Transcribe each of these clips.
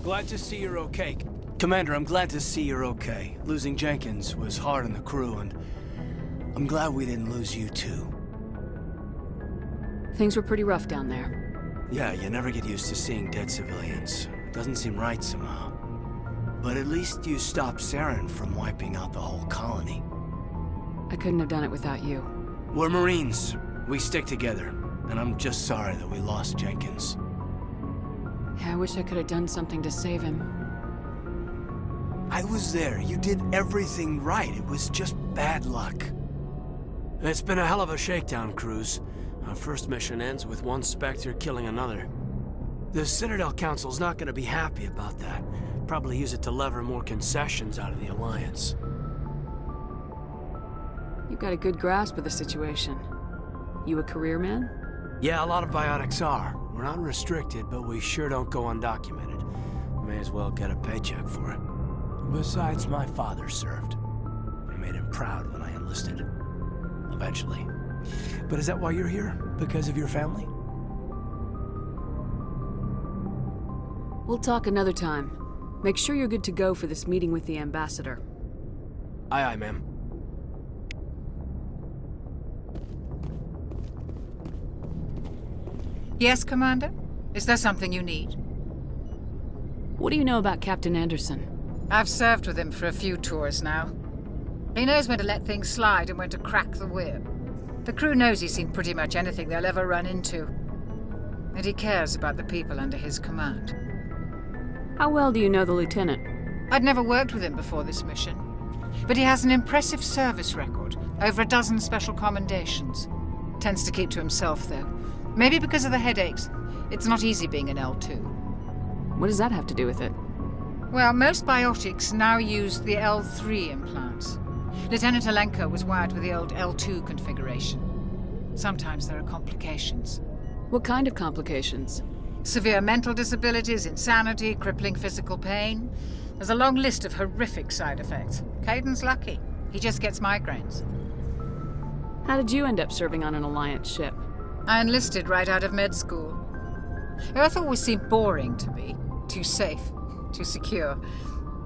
Glad to see you're okay. Commander, I'm glad to see you're okay. Losing Jenkins was hard on the crew, and I'm glad we didn't lose you too. Things were pretty rough down there. Yeah, you never get used to seeing dead civilians. It doesn't seem right somehow. But at least you stopped Saren from wiping out the whole colony. I couldn't have done it without you. We're Marines. We stick together. And I'm just sorry that we lost Jenkins. Yeah, I wish I could have done something to save him. I was there. You did everything right. It was just bad luck. It's been a hell of a shakedown cruise. Our first mission ends with one Spectre killing another. The Citadel Council's not gonna be happy about that. Probably use it to lever more concessions out of the Alliance. You've got a good grasp of the situation. You a career man? Yeah, a lot of biotics are. We're not restricted, but we sure don't go undocumented. May as well get a paycheck for it. Besides, my father served. I made him proud when I enlisted. Eventually. But is that why you're here? Because of your family? We'll talk another time. Make sure you're good to go for this meeting with the ambassador. Aye, aye, ma'am. Yes, Commander? Is there something you need? What do you know about Captain Anderson? I've served with him for a few tours now. He knows when to let things slide and when to crack the whip. The crew knows he's seen pretty much anything they'll ever run into. And he cares about the people under his command. How well do you know the lieutenant? I'd never worked with him before this mission. But he has an impressive service record, over a dozen special commendations. Tends to keep to himself, though. Maybe because of the headaches. It's not easy being an L2. What does that have to do with it? Well, most biotics now use the L3 implants. Lieutenant Alenko was wired with the old L2 configuration. Sometimes there are complications. What kind of complications? Severe mental disabilities, insanity, crippling physical pain. There's a long list of horrific side effects. Caden's lucky. He just gets migraines. How did you end up serving on an Alliance ship? I enlisted right out of med school. Earth always seemed boring to me. Too safe, too secure.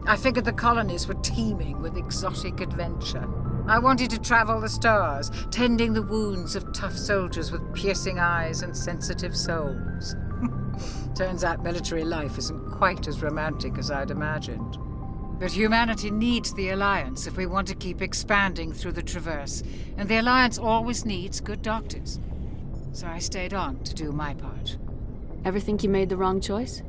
I figured the colonies were teeming with exotic adventure. I wanted to travel the stars, tending the wounds of tough soldiers with piercing eyes and sensitive souls. Turns out military life isn't quite as romantic as I'd imagined. But humanity needs the Alliance if we want to keep expanding through the Traverse, and the Alliance always needs good doctors. So I stayed on to do my part. Ever think you made the wrong choice?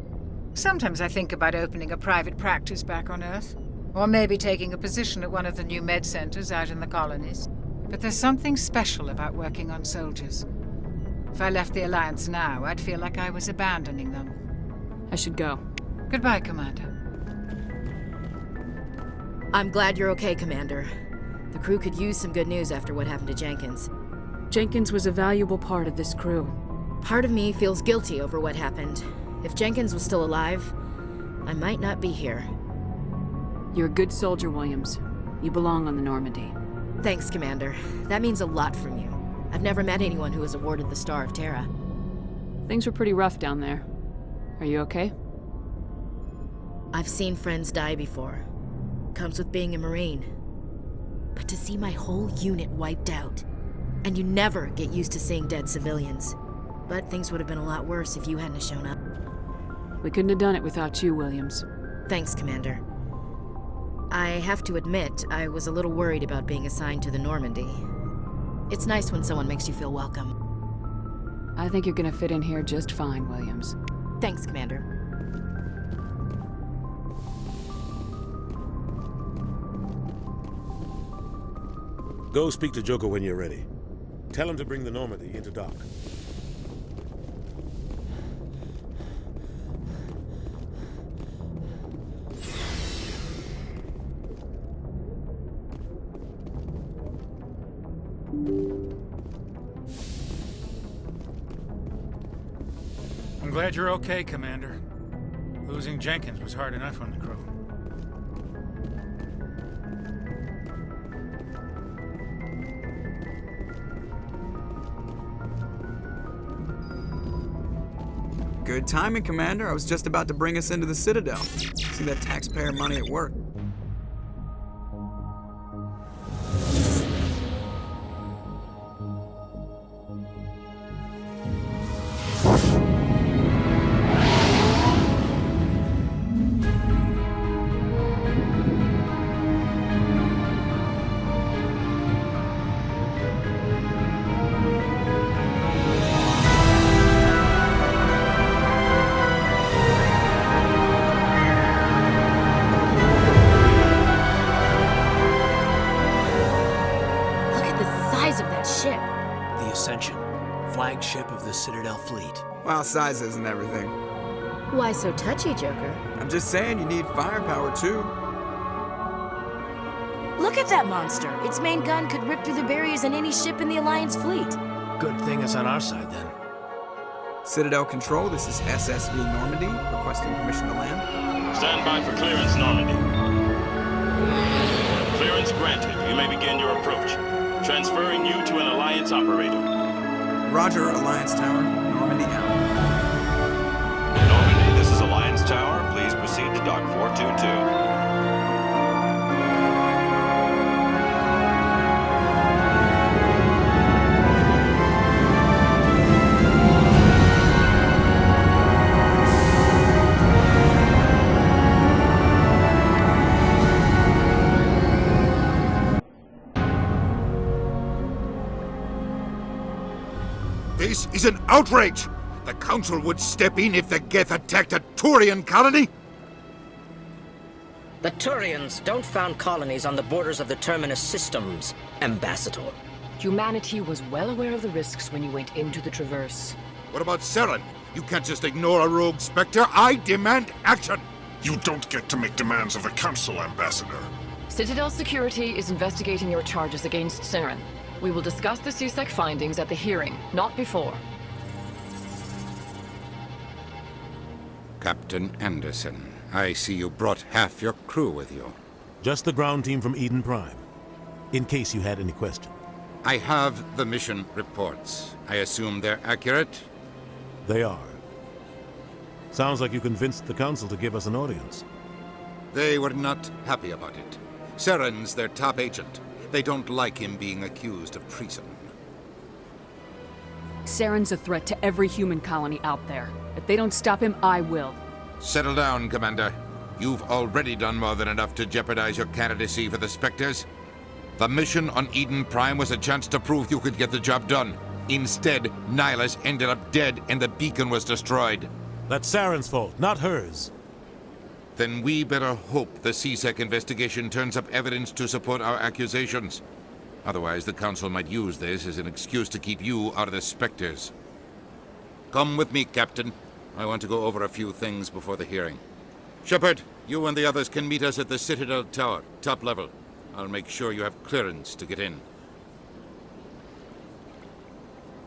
Sometimes I think about opening a private practice back on Earth. Or maybe taking a position at one of the new med centers out in the colonies. But there's something special about working on soldiers. If I left the Alliance now, I'd feel like I was abandoning them. I should go. Goodbye, Commander. I'm glad you're okay, Commander. The crew could use some good news after what happened to Jenkins. Jenkins was a valuable part of this crew. Part of me feels guilty over what happened. If Jenkins was still alive, I might not be here. You're a good soldier, Williams. You belong on the Normandy. Thanks, Commander. That means a lot from you. I've never met anyone who was awarded the Star of Terra. Things were pretty rough down there. Are you okay? I've seen friends die before. Comes with being a Marine. But to see my whole unit wiped out, and you never get used to seeing dead civilians. But things would have been a lot worse if you hadn't shown up. We couldn't have done it without you, Williams. Thanks, Commander. I have to admit, I was a little worried about being assigned to the Normandy. It's nice when someone makes you feel welcome. I think you're gonna fit in here just fine, Williams. Thanks, Commander. Go speak to Joker when you're ready. Tell him to bring the Normandy into dock. I'm glad you're okay, Commander. Losing Jenkins was hard enough on the crew. Good timing, Commander. I was just about to bring us into the Citadel. See that taxpayer money at work. Flagship of the Citadel fleet. Well, size isn't everything. Why so touchy, Joker? I'm just saying you need firepower too. Look at that monster! Its main gun could rip through the barriers in any ship in the Alliance fleet. Good thing it's on our side then. Citadel Control, this is SSV Normandy, requesting permission to land. Stand by for clearance, Normandy. Clearance granted. You may begin your approach. Transferring you to an Alliance operator. Roger, Alliance Tower. Normandy out. Normandy, this is Alliance Tower. Please proceed to Dock 422. This is an outrage! The Council would step in if the Geth attacked a Turian colony? The Turians don't found colonies on the borders of the Terminus systems, Ambassador. Humanity was well aware of the risks when you went into the Traverse. What about Seren? You can't just ignore a rogue Spectre. I demand action! You don't get to make demands of the Council, Ambassador. Citadel Security is investigating your charges against Seren. We will discuss the CSEC findings at the hearing, not before. Captain Anderson, I see you brought half your crew with you. Just the ground team from Eden Prime, in case you had any question. I have the mission reports. I assume they're accurate? They are. Sounds like you convinced the Council to give us an audience. They were not happy about it. Seren's their top agent. They don't like him being accused of treason. Seren's a threat to every human colony out there. If they don't stop him, I will. Settle down, Commander. You've already done more than enough to jeopardize your candidacy for the Spectres. The mission on Eden Prime was a chance to prove you could get the job done. Instead, Nihilus ended up dead and the beacon was destroyed. That's Saren's fault, not hers. Then we better hope the CSEC investigation turns up evidence to support our accusations. Otherwise, the Council might use this as an excuse to keep you out of the Spectres. Come with me, Captain. I want to go over a few things before the hearing. Shepard, you and the others can meet us at the Citadel Tower, top level. I'll make sure you have clearance to get in.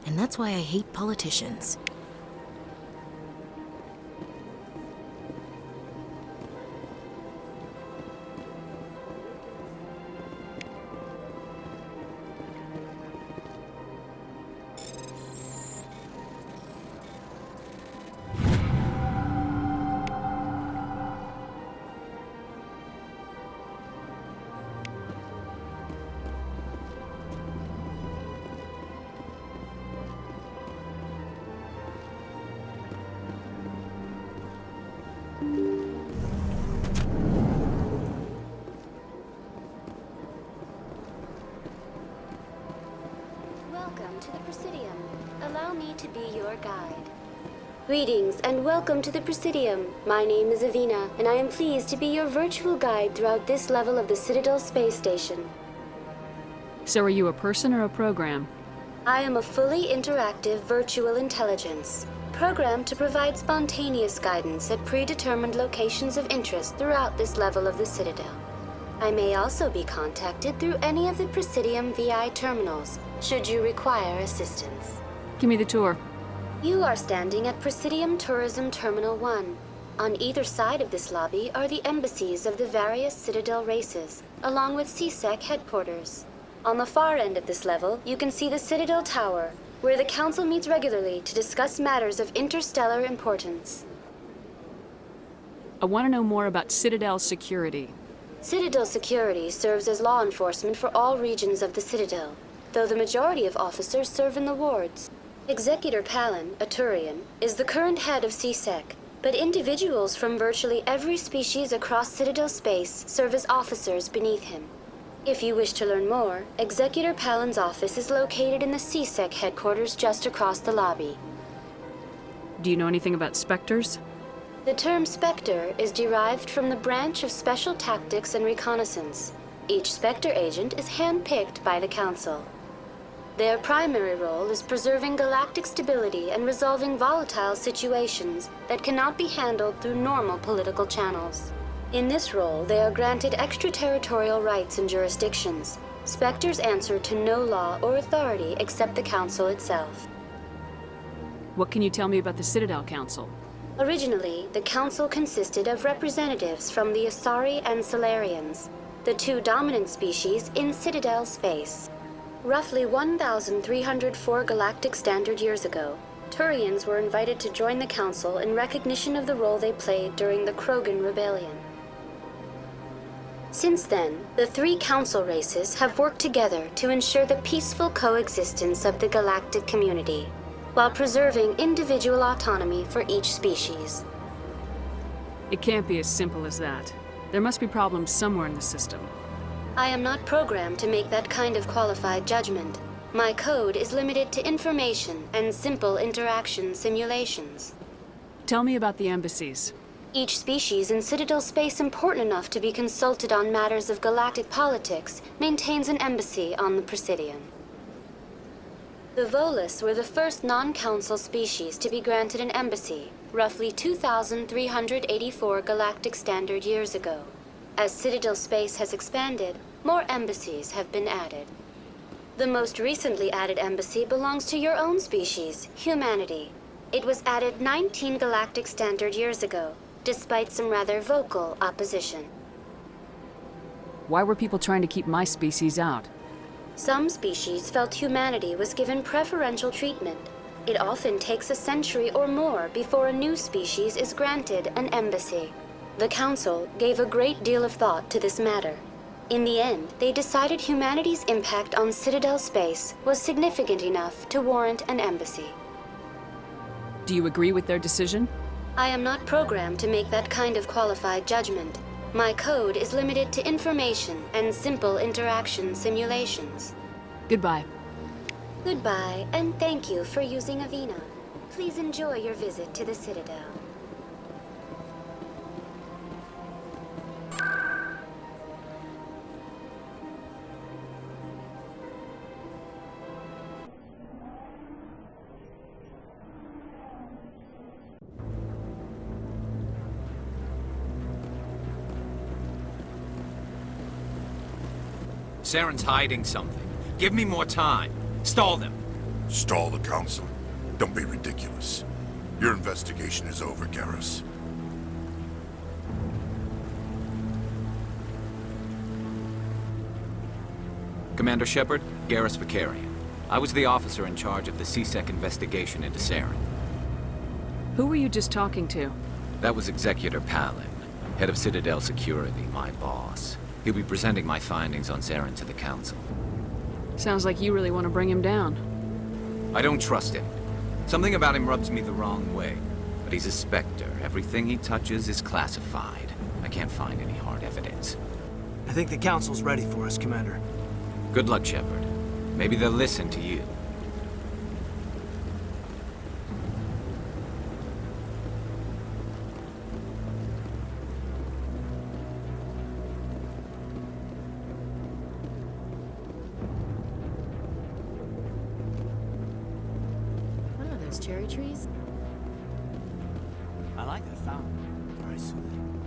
And that's why I hate politicians. Welcome to the Presidium. Allow me to be your guide. Greetings and welcome to the Presidium. My name is Avina, and I am pleased to be your virtual guide throughout this level of the Citadel space station. So are you a person or a program? I am a fully interactive virtual intelligence, programmed to provide spontaneous guidance at predetermined locations of interest throughout this level of the Citadel. I may also be contacted through any of the Presidium VI terminals, should you require assistance. Give me the tour. You are standing at Presidium Tourism Terminal 1. On either side of this lobby are the embassies of the various Citadel races, along with CSEC headquarters. On the far end of this level, you can see the Citadel Tower, where the Council meets regularly to discuss matters of interstellar importance. I want to know more about Citadel security. Citadel security serves as law enforcement for all regions of the Citadel, though the majority of officers serve in the wards. Executor Palin, a Turian, is the current head of CSEC, but individuals from virtually every species across Citadel space serve as officers beneath him. If you wish to learn more, Executor Palin's office is located in the CSEC headquarters just across the lobby. Do you know anything about Spectres? The term Spectre is derived from the branch of Special Tactics and Reconnaissance. Each Spectre agent is handpicked by the Council. Their primary role is preserving galactic stability and resolving volatile situations that cannot be handled through normal political channels. In this role, they are granted extraterritorial rights and jurisdictions. Spectres answer to no law or authority except the Council itself. What can you tell me about the Citadel Council? Originally, the Council consisted of representatives from the Asari and Solarians, the two dominant species in Citadel space. Roughly 1,304 galactic standard years ago, Turians were invited to join the Council in recognition of the role they played during the Krogan Rebellion. Since then, the three Council races have worked together to ensure the peaceful coexistence of the galactic community, while preserving individual autonomy for each species. It can't be as simple as that. There must be problems somewhere in the system. I am not programmed to make that kind of qualified judgment. My code is limited to information and simple interaction simulations. Tell me about the embassies. Each species in Citadel space important enough to be consulted on matters of galactic politics maintains an embassy on the Prothean. The Volus were the first non-council species to be granted an embassy, roughly 2,384 galactic standard years ago. As Citadel space has expanded, more embassies have been added. The most recently added embassy belongs to your own species, humanity. It was added 19 galactic standard years ago, despite some rather vocal opposition. Why were people trying to keep my species out? Some species felt humanity was given preferential treatment. It often takes a century or more before a new species is granted an embassy. The Council gave a great deal of thought to this matter. In the end, they decided humanity's impact on Citadel space was significant enough to warrant an embassy. Do you agree with their decision? I am not programmed to make that kind of qualified judgment. My code is limited to information and simple interaction simulations. Goodbye. Goodbye, and thank you for using Avina. Please enjoy your visit to the Citadel. Saren's hiding something. Give me more time. Stall them. Stall the Council? Don't be ridiculous. Your investigation is over, Garrus. Commander Shepard, Garrus Vicarian. I was the officer in charge of the CSEC investigation into Saren. Who were you just talking to? That was Executor Palin, head of Citadel Security, my boss. He'll be presenting my findings on Saren to the Council. Sounds like you really want to bring him down. I don't trust him. Something about him rubs me the wrong way. But he's a Spectre. Everything he touches is classified. I can't find any hard evidence. I think the Council's ready for us, Commander. Good luck, Shepard. Maybe they'll listen to you. Cherry trees? I like that fountain. Very soothing.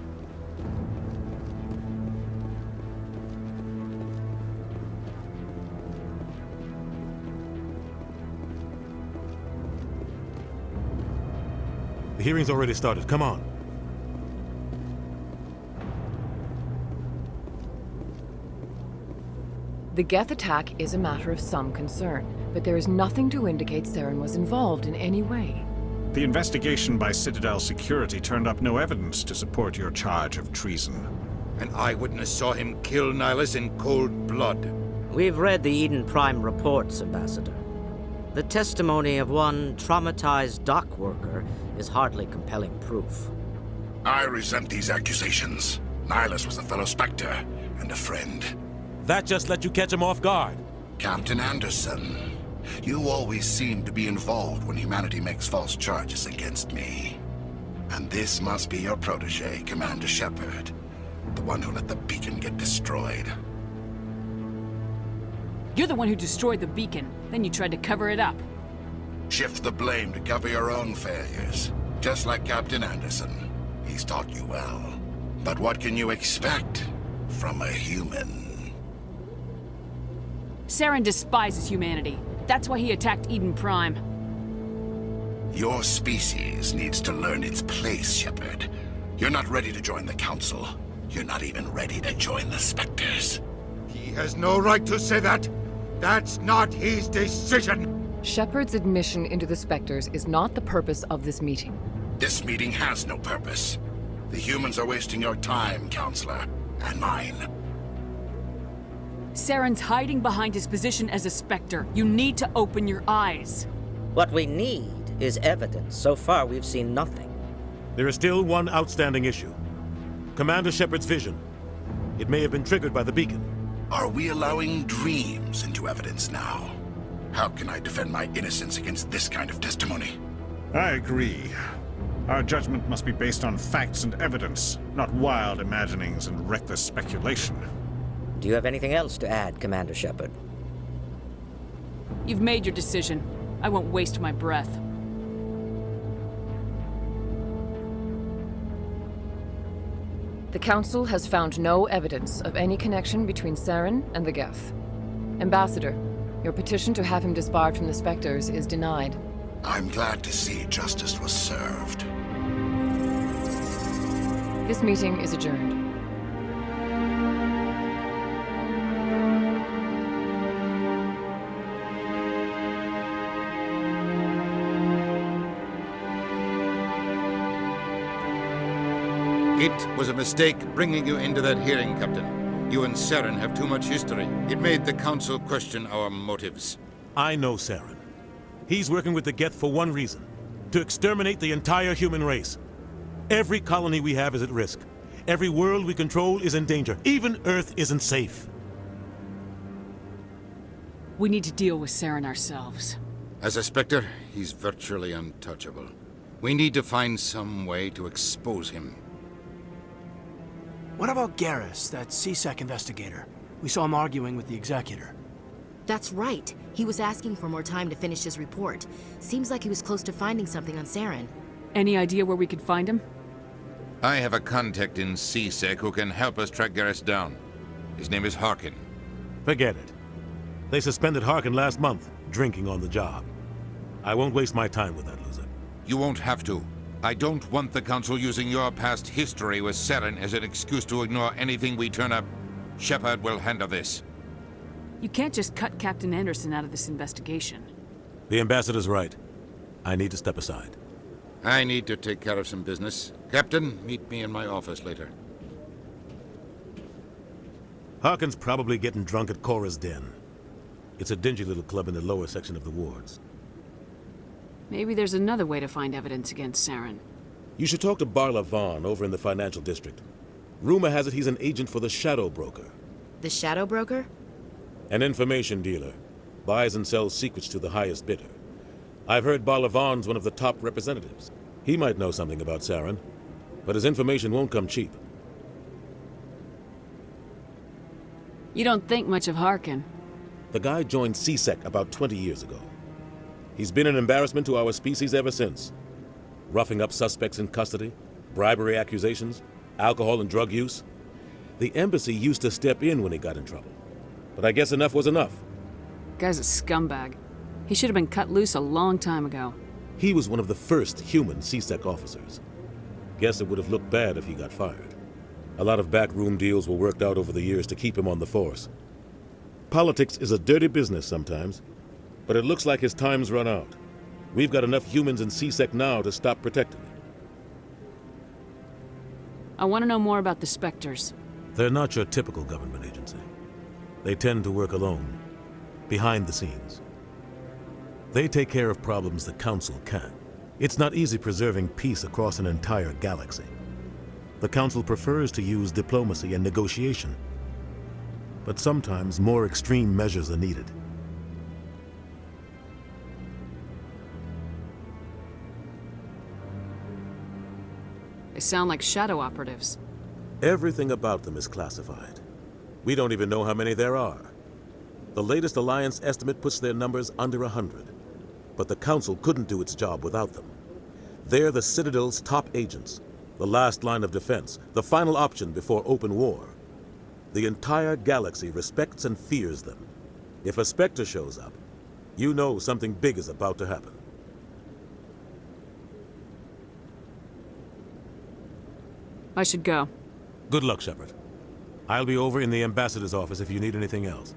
The hearing's already started. Come on. The Geth attack is a matter of some concern, but there is nothing to indicate Saren was involved in any way. The investigation by Citadel security turned up no evidence to support your charge of treason. An eyewitness saw him kill Nihilus in cold blood. We've read the Eden Prime reports, Ambassador. The testimony of one traumatized dock worker is hardly compelling proof. I resent these accusations. Nihilus was a fellow Spectre and a friend. That just let you catch him off guard. Captain Anderson, you always seem to be involved when humanity makes false charges against me. And this must be your protege, Commander Shepard. The one who let the beacon get destroyed. You're the one who destroyed the beacon, then you tried to cover it up. Shift the blame to cover your own failures. Just like Captain Anderson. He's taught you well. But what can you expect from a human? Saren despises humanity. That's why he attacked Eden Prime. Your species needs to learn its place, Shepard. You're not ready to join the Council. You're not even ready to join the Spectres. He has no right to say that. That's not his decision. Shepard's admission into the Spectres is not the purpose of this meeting. This meeting has no purpose. The humans are wasting your time, Counselor, and mine. Saren's hiding behind his position as a Spectre. You need to open your eyes. What we need is evidence. So far, we've seen nothing. There is still one outstanding issue. Commander Shepard's vision. It may have been triggered by the beacon. Are we allowing dreams into evidence now? How can I defend my innocence against this kind of testimony? I agree. Our judgment must be based on facts and evidence, not wild imaginings and reckless speculation. Do you have anything else to add, Commander Shepard? You've made your decision. I won't waste my breath. The Council has found no evidence of any connection between Saren and the Geth. Ambassador, your petition to have him disbarred from the Spectres is denied. I'm glad to see justice was served. This meeting is adjourned. It was a mistake bringing you into that hearing, Captain. You and Saren have too much history. It made the Council question our motives. I know Saren. He's working with the Geth for one reason. To exterminate the entire human race. Every colony we have is at risk. Every world we control is in danger. Even Earth isn't safe. We need to deal with Saren ourselves. As a Spectre, he's virtually untouchable. We need to find some way to expose him. What about Garrus, that CSEC investigator? We saw him arguing with the Executor. That's right. He was asking for more time to finish his report. Seems like he was close to finding something on Saren. Any idea where we could find him? I have a contact in CSEC who can help us track Garrus down. His name is Harkin. Forget it. They suspended Harkin last month, drinking on the job. I won't waste my time with that loser. You won't have to. I don't want the Council using your past history with Saren as an excuse to ignore anything we turn up. Shepard will handle this. You can't just cut Captain Anderson out of this investigation. The Ambassador's right. I need to step aside. I need to take care of some business. Captain, meet me in my office later. Harkin's probably getting drunk at Cora's Den. It's a dingy little club in the lower section of the wards. Maybe there's another way to find evidence against Saren. You should talk to Barla Vaughn over in the financial district. Rumor has it he's an agent for the Shadow Broker. The Shadow Broker? An information dealer. Buys and sells secrets to the highest bidder. I've heard Barla Vaughn's one of the top representatives. He might know something about Saren, but his information won't come cheap. You don't think much of Harkin? The guy joined CSEC about 20 years ago. He's been an embarrassment to our species ever since. Roughing up suspects in custody, bribery accusations, alcohol and drug use. The embassy used to step in when he got in trouble. But I guess enough was enough. Guy's a scumbag. He should have been cut loose a long time ago. He was one of the first human CSEC officers. Guess it would have looked bad if he got fired. A lot of backroom deals were worked out over the years to keep him on the force. Politics is a dirty business sometimes, but it looks like his time's run out. We've got enough humans in CSEC now to stop protecting it. I want to know more about the Spectres. They're not your typical government agency. They tend to work alone, behind the scenes. They take care of problems the Council can't. It's not easy preserving peace across an entire galaxy. The Council prefers to use diplomacy and negotiation, but sometimes more extreme measures are needed. They sound like shadow operatives. Everything about them is classified. We don't even know how many there are. The latest Alliance estimate puts their numbers under 100. But the Council couldn't do its job without them. They're the Citadel's top agents, the last line of defense, the final option before open war. The entire galaxy respects and fears them. If a Spectre shows up, you know something big is about to happen. I should go. Good luck, Shepard. I'll be over in the Ambassador's office if you need anything else.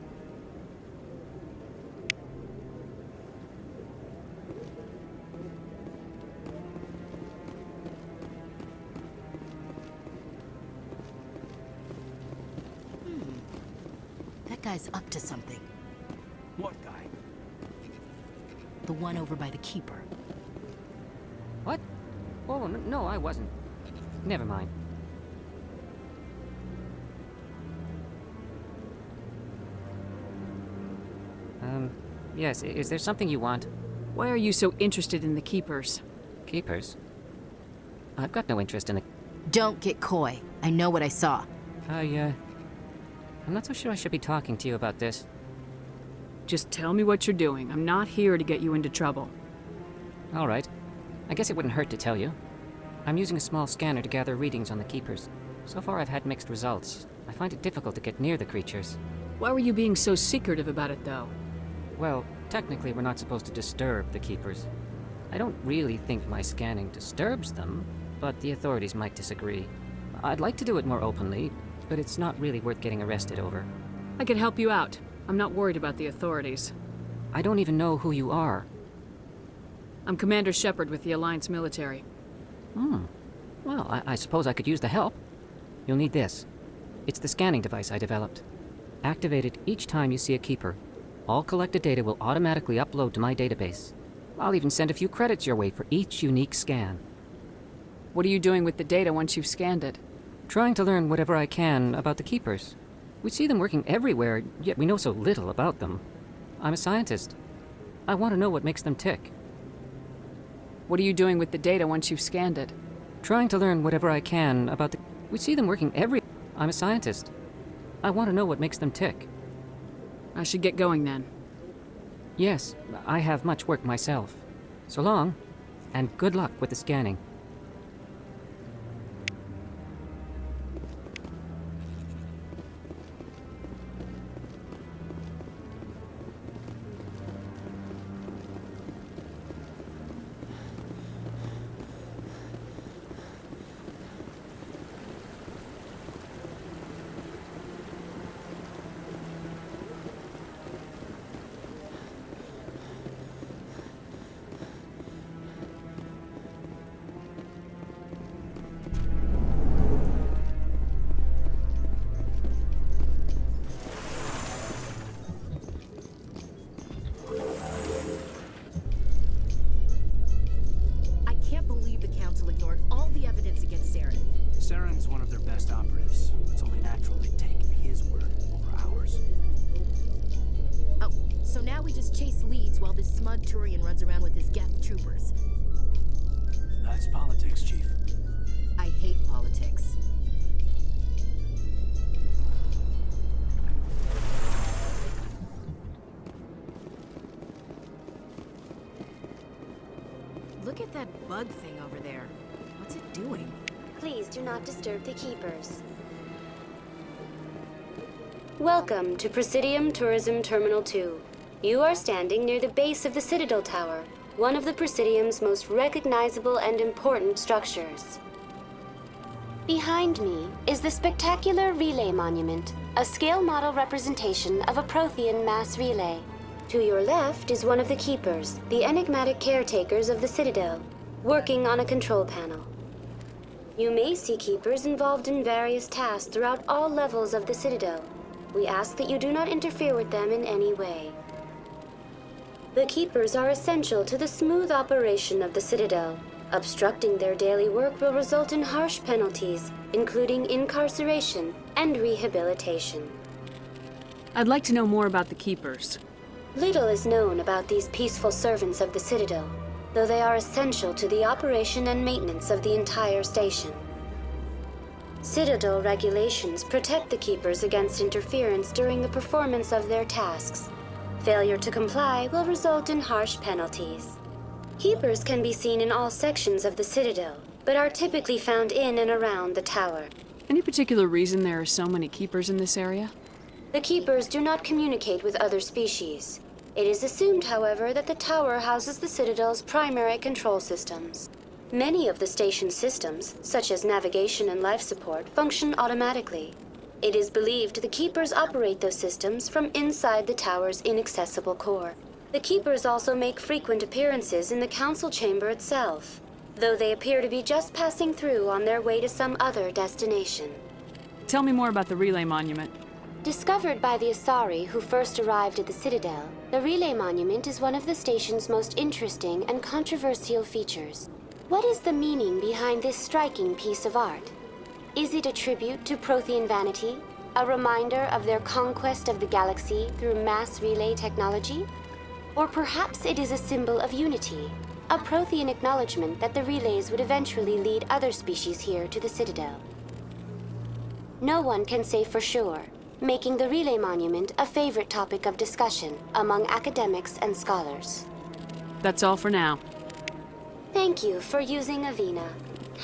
That guy's up to something. What guy? The one over by the Keeper. What? Oh, no, I wasn't. Never mind. Yes, is there something you want? Why are you so interested in the Keepers? Keepers? I've got no interest in the... Don't get coy. I know what I saw. I'm not so sure I should be talking to you about this. Just tell me what you're doing. I'm not here to get you into trouble. All right. I guess it wouldn't hurt to tell you. I'm using a small scanner to gather readings on the Keepers. So far I've had mixed results. I find it difficult to get near the creatures. Why were you being so secretive about it, though? Well, technically we're not supposed to disturb the Keepers. I don't really think my scanning disturbs them, but the authorities might disagree. I'd like to do it more openly, but it's not really worth getting arrested over. I can help you out. I'm not worried about the authorities. I don't even know who you are. I'm Commander Shepard with the Alliance military. Well, I suppose I could use the help. You'll need this. It's the scanning device I developed. Activate it each time you see a Keeper. All collected data will automatically upload to my database. I'll even send a few credits your way for each unique scan. What are you doing with the data once you've scanned it? Trying to learn whatever I can about the Keepers. We see them working everywhere, yet we know so little about them. I'm a scientist. I want to know what makes them tick. What are you doing with the data once you've scanned it? Trying to learn whatever I can about the... We see them working I'm a scientist. I want to know what makes them tick. I should get going then. Yes, I have much work myself. So long, and good luck with the scanning. Saren's one of their best operatives. It's only natural they'd take his word over ours. Oh, so now we just chase leads while this smug Turian runs around with his Geth troopers. That's politics, Chief. I hate politics. Look at that bug thing over there. What's it doing? Please do not disturb the Keepers. Welcome to Presidium Tourism Terminal 2. You are standing near the base of the Citadel Tower, one of the Presidium's most recognizable and important structures. Behind me is the spectacular relay monument, a scale model representation of a Prothean mass relay. To your left is one of the Keepers, the enigmatic caretakers of the Citadel, working on a control panel. You may see Keepers involved in various tasks throughout all levels of the Citadel. We ask that you do not interfere with them in any way. The Keepers are essential to the smooth operation of the Citadel. Obstructing their daily work will result in harsh penalties, including incarceration and rehabilitation. I'd like to know more about the Keepers. Little is known about these peaceful servants of the Citadel, though they are essential to the operation and maintenance of the entire station. Citadel regulations protect the Keepers against interference during the performance of their tasks. Failure to comply will result in harsh penalties. Keepers can be seen in all sections of the Citadel, but are typically found in and around the tower. Any particular reason there are so many Keepers in this area? The Keepers do not communicate with other species. It is assumed, however, that the tower houses the Citadel's primary control systems. Many of the station's systems, such as navigation and life support, function automatically. It is believed the Keepers operate those systems from inside the tower's inaccessible core. The Keepers also make frequent appearances in the council chamber itself, though they appear to be just passing through on their way to some other destination. Tell me more about the relay monument. Discovered by the Asari who first arrived at the Citadel, the relay monument is one of the station's most interesting and controversial features. What is the meaning behind this striking piece of art? Is it a tribute to Prothean vanity? A reminder of their conquest of the galaxy through mass relay technology? Or perhaps it is a symbol of unity, a Prothean acknowledgement that the relays would eventually lead other species here to the Citadel. No one can say for sure, making the relay monument a favorite topic of discussion among academics and scholars. That's all for now. Thank you for using Avina.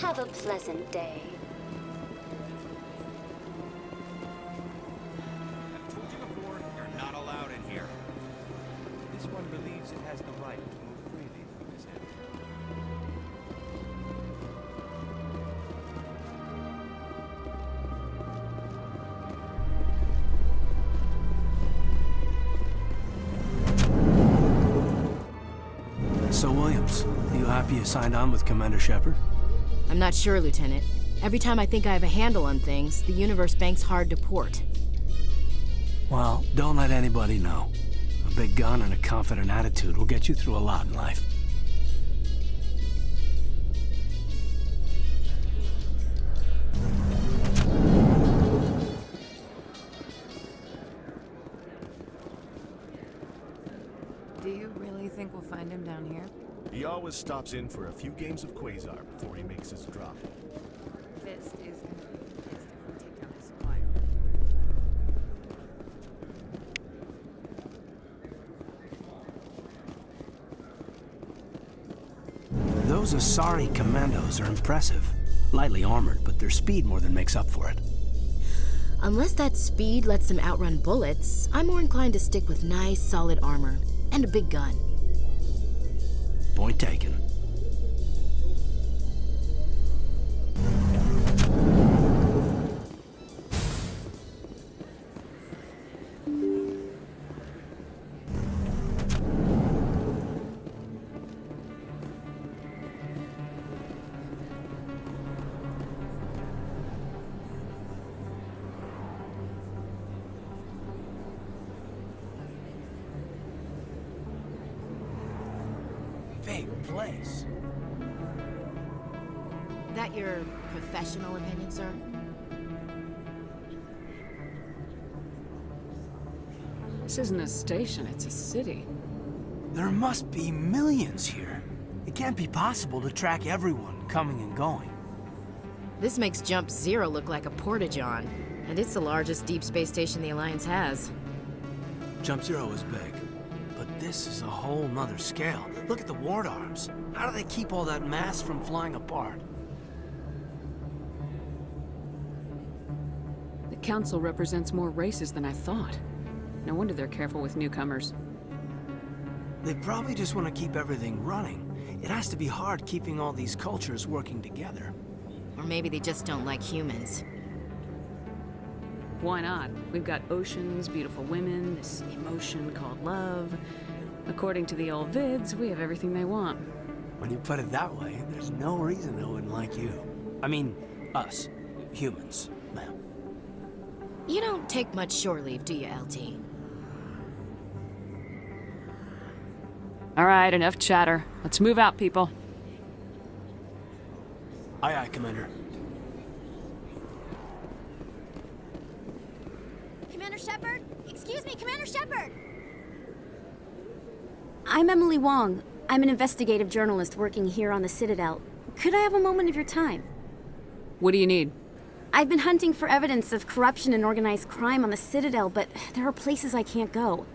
Have a pleasant day. I've told you before, you're not allowed in here. This one believes it has the right to move freely through this area. So, Williams, are you happy you signed on with Commander Shepard? I'm not sure, Lieutenant. Every time I think I have a handle on things, the universe banks hard to port. Well, don't let anybody know. A big gun and a confident attitude will get you through a lot in life. Do you really think we'll find him down here? He always stops in for a few games of Quasar before he makes his drop. Fist is gonna be pissed if we take down his supplier. Those Asari commandos are impressive. Lightly armored, but their speed more than makes up for it. Unless that speed lets them outrun bullets, I'm more inclined to stick with nice, solid armor. And a big gun. Point taken. Big place. That your professional opinion, sir? This isn't a station, it's a city. There must be millions here. It can't be possible to track everyone coming and going. This makes Jump Zero look like a porta-john, and it's the largest deep space station the Alliance has. Jump Zero is big, but this is a whole nother scale. Look at the ward arms. How do they keep all that mass from flying apart? The Council represents more races than I thought. No wonder they're careful with newcomers. They probably just want to keep everything running. It has to be hard keeping all these cultures working together. Or maybe they just don't like humans. Why not? We've got oceans, beautiful women, this emotion called love. According to the old vids, we have everything they want. When you put it that way, there's no reason they wouldn't like you. I mean, us. Humans. Ma'am. You don't take much shore leave, do you, LT? All right, enough chatter. Let's move out, people. Aye, aye, Commander. Commander Shepard? Excuse me, Commander Shepard! I'm Emily Wong. I'm an investigative journalist working here on the Citadel. Could I have a moment of your time? What do you need? I've been hunting for evidence of corruption and organized crime on the Citadel, but there are places I can't go.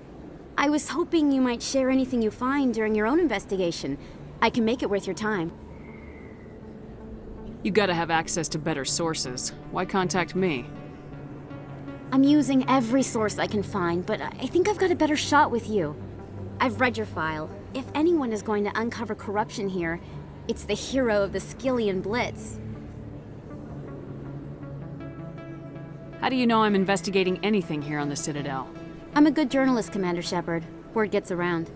I was hoping you might share anything you find during your own investigation. I can make it worth your time. You gotta have access to better sources. Why contact me? I'm using every source I can find, but I think I've got a better shot with you. I've read your file. If anyone is going to uncover corruption here, it's the hero of the Skillian Blitz. How do you know I'm investigating anything here on the Citadel? I'm a good journalist, Commander Shepard. Word gets around.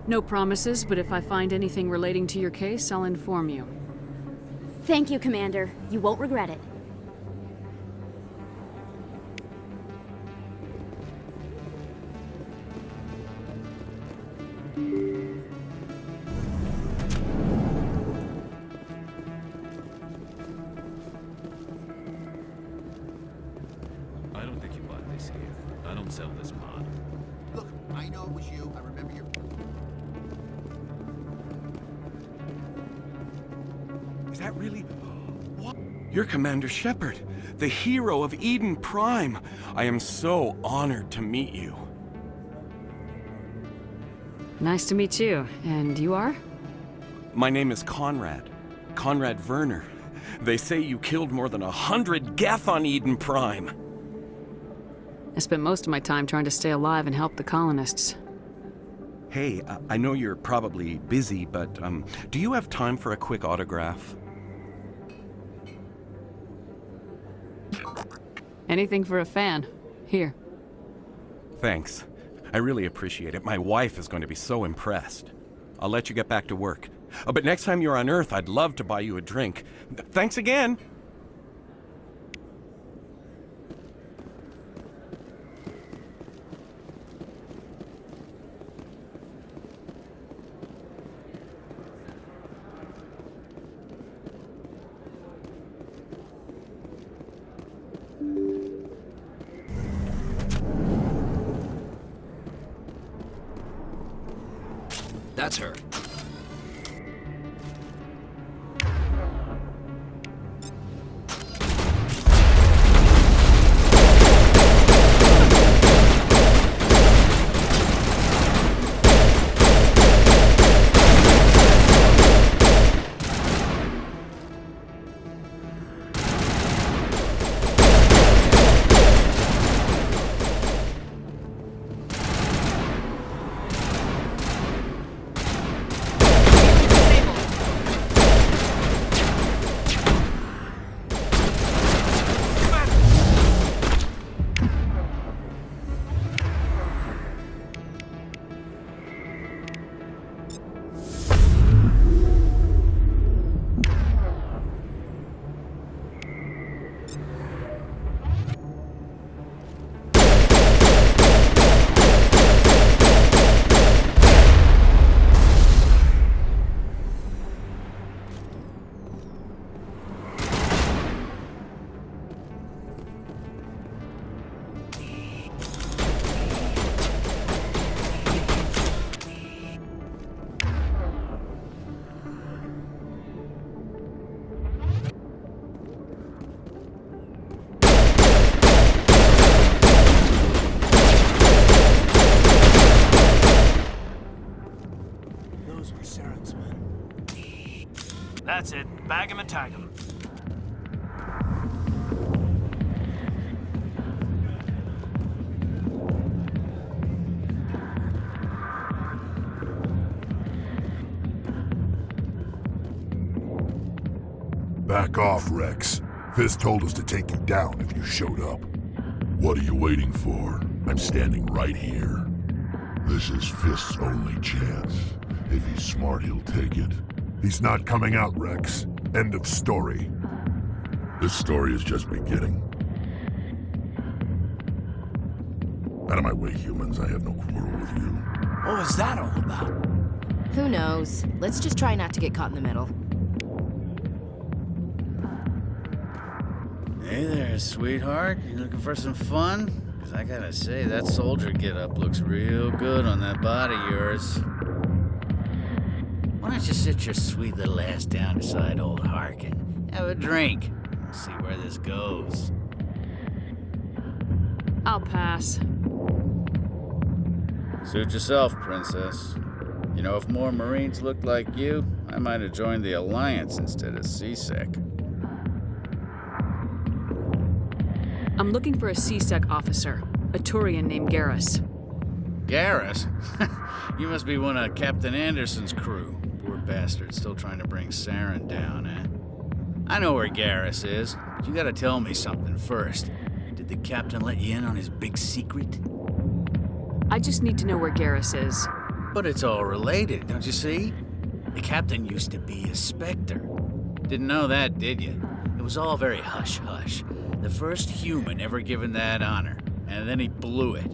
No promises, but if I find anything relating to your case, I'll inform you. Thank you, Commander. You won't regret it. I don't think you bought this here. I don't sell this mod. Look, I know it was you. I remember your... Is that really... What? You're Commander Shepard, the hero of Eden Prime. I am so honored to meet you. Nice to meet you. And you are? My name is Conrad. Conrad Werner. They say you killed more than 100 Geth on Eden Prime. I spent most of my time trying to stay alive and help the colonists. Hey, I know you're probably busy, but do you have time for a quick autograph? Anything for a fan. Here. Thanks. I really appreciate it. My wife is going to be so impressed. I'll let you get back to work. But next time you're on Earth, I'd love to buy you a drink. Thanks again! That's her. That's it. Bag him and tag him. Back off, Rex. Fist told us to take you down if you showed up. What are you waiting for? I'm standing right here. This is Fist's only chance. If he's smart, he'll take it. He's not coming out, Rex. End of story. This story is just beginning. Out of my way, humans. I have no quarrel with you. What was that all about? Who knows? Let's just try not to get caught in the middle. Hey there, sweetheart. You looking for some fun? 'Cause I gotta say, that soldier get-up looks real good on that body of yours. Why don't you sit your sweet little ass down beside old Harkin? Have a drink. We'll see where this goes. I'll pass. Suit yourself, princess. You know, if more Marines looked like you, I might have joined the Alliance instead of CSEC. I'm looking for a CSEC officer, a Turian named Garrus. Garrus? You must be one of Captain Anderson's crew. Poor bastard, still trying to bring Saren down, eh? I know where Garrus is, but you gotta tell me something first. Did the captain let you in on his big secret? I just need to know where Garrus is. But it's all related, don't you see? The captain used to be a Spectre. Didn't know that, did you? It was all very hush-hush. The first human ever given that honor, and then he blew it.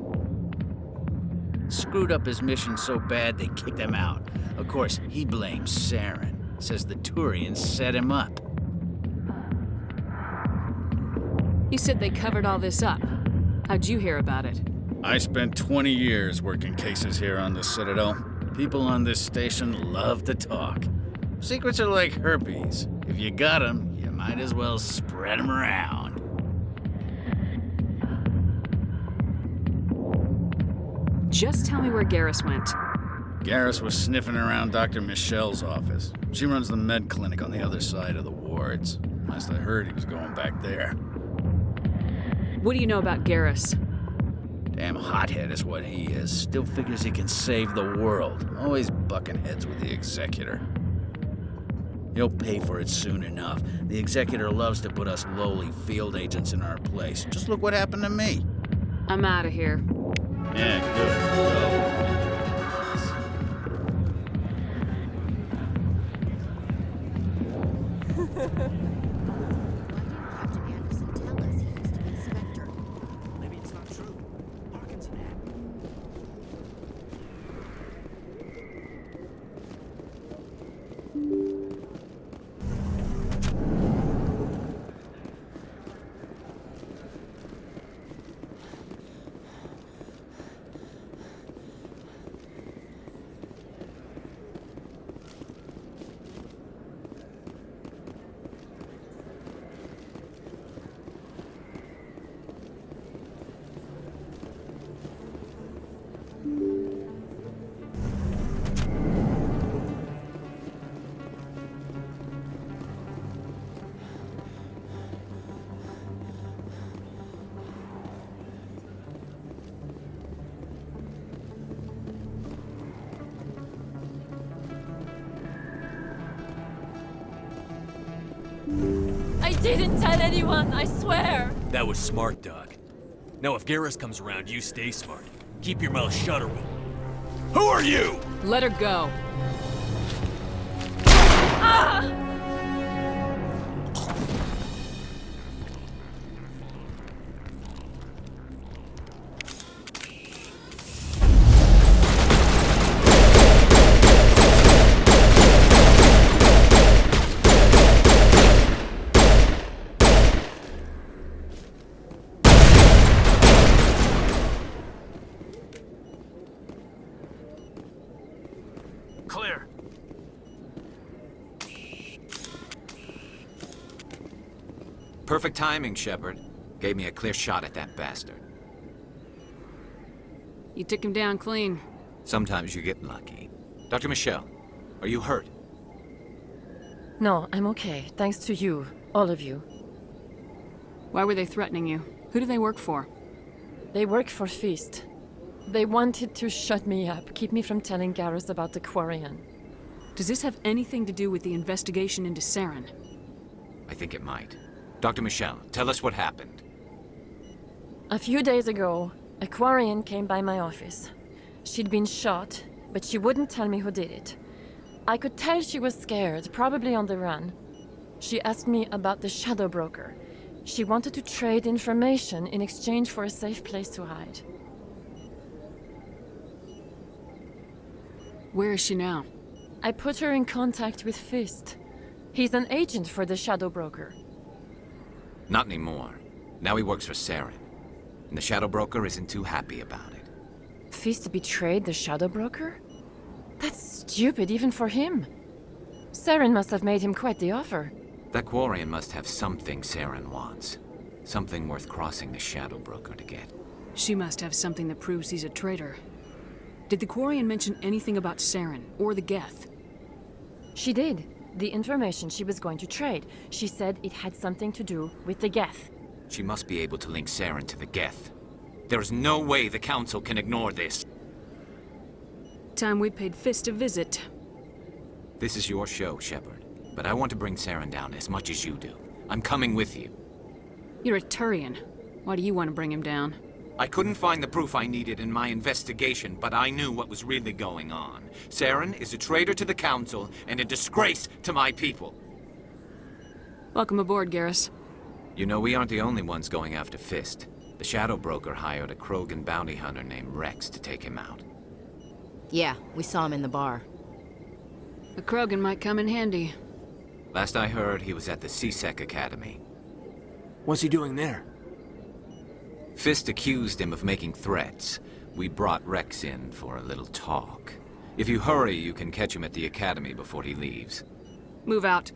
Screwed up his mission so bad they kicked him out. Of course, he blames Saren. Says the Turians set him up. You said they covered all this up. How'd you hear about it? I spent 20 years working cases here on the Citadel. People on this station love to talk. Secrets are like herpes. If you got them, you might as well spread them around. Just tell me where Garrus went. Garrus was sniffing around Dr. Michelle's office. She runs the med clinic on the other side of the wards. Last I heard, he was going back there. What do you know about Garrus? Damn hothead is what he is. Still figures he can save the world. Always bucking heads with the Executor. He'll pay for it soon enough. The Executor loves to put us lowly field agents in our place. Just look what happened to me. I'm out of here. Yeah, good. Maybe it's not true. Harkin's an ad. I didn't tell anyone, I swear! That was smart, Doc. Now if Garrus comes around, you stay smart. Keep your mouth shut or we'll... Who are you? Let her go. Ah! Clear. Perfect timing, Shepard. Gave me a clear shot at that bastard. You took him down clean. Sometimes you get lucky. Dr. Michelle, are you hurt? No, I'm okay. Thanks to you. All of you. Why were they threatening you? Who do they work for? They work for Feast. They wanted to shut me up, keep me from telling Garrus about the Quarian. Does this have anything to do with the investigation into Saren? I think it might. Dr. Michelle, tell us what happened. A few days ago, a Quarian came by my office. She'd been shot, but she wouldn't tell me who did it. I could tell she was scared, probably on the run. She asked me about the Shadow Broker. She wanted to trade information in exchange for a safe place to hide. Where is she now? I put her in contact with Fist. He's an agent for the Shadow Broker. Not anymore. Now he works for Saren. And the Shadow Broker isn't too happy about it. Fist betrayed the Shadow Broker? That's stupid even for him. Saren must have made him quite the offer. That Quarian must have something Saren wants. Something worth crossing the Shadow Broker to get. She must have something that proves he's a traitor. Did the Quarian mention anything about Saren or the Geth? She did. The information she was going to trade. She said it had something to do with the Geth. She must be able to link Saren to the Geth. There is no way the Council can ignore this. Time we paid Fist a visit. This is your show, Shepard. But I want to bring Saren down as much as you do. I'm coming with you. You're a Turian. Why do you want to bring him down? I couldn't find the proof I needed in my investigation, but I knew what was really going on. Saren is a traitor to the Council and a disgrace to my people. Welcome aboard, Garrus. You know, we aren't the only ones going after Fist. The Shadow Broker hired a Krogan bounty hunter named Rex to take him out. Yeah, we saw him in the bar. A Krogan might come in handy. Last I heard, he was at the CSEC Academy. What's he doing there? Fist accused him of making threats. We brought Rex in for a little talk. If you hurry, you can catch him at the Academy before he leaves. Move out.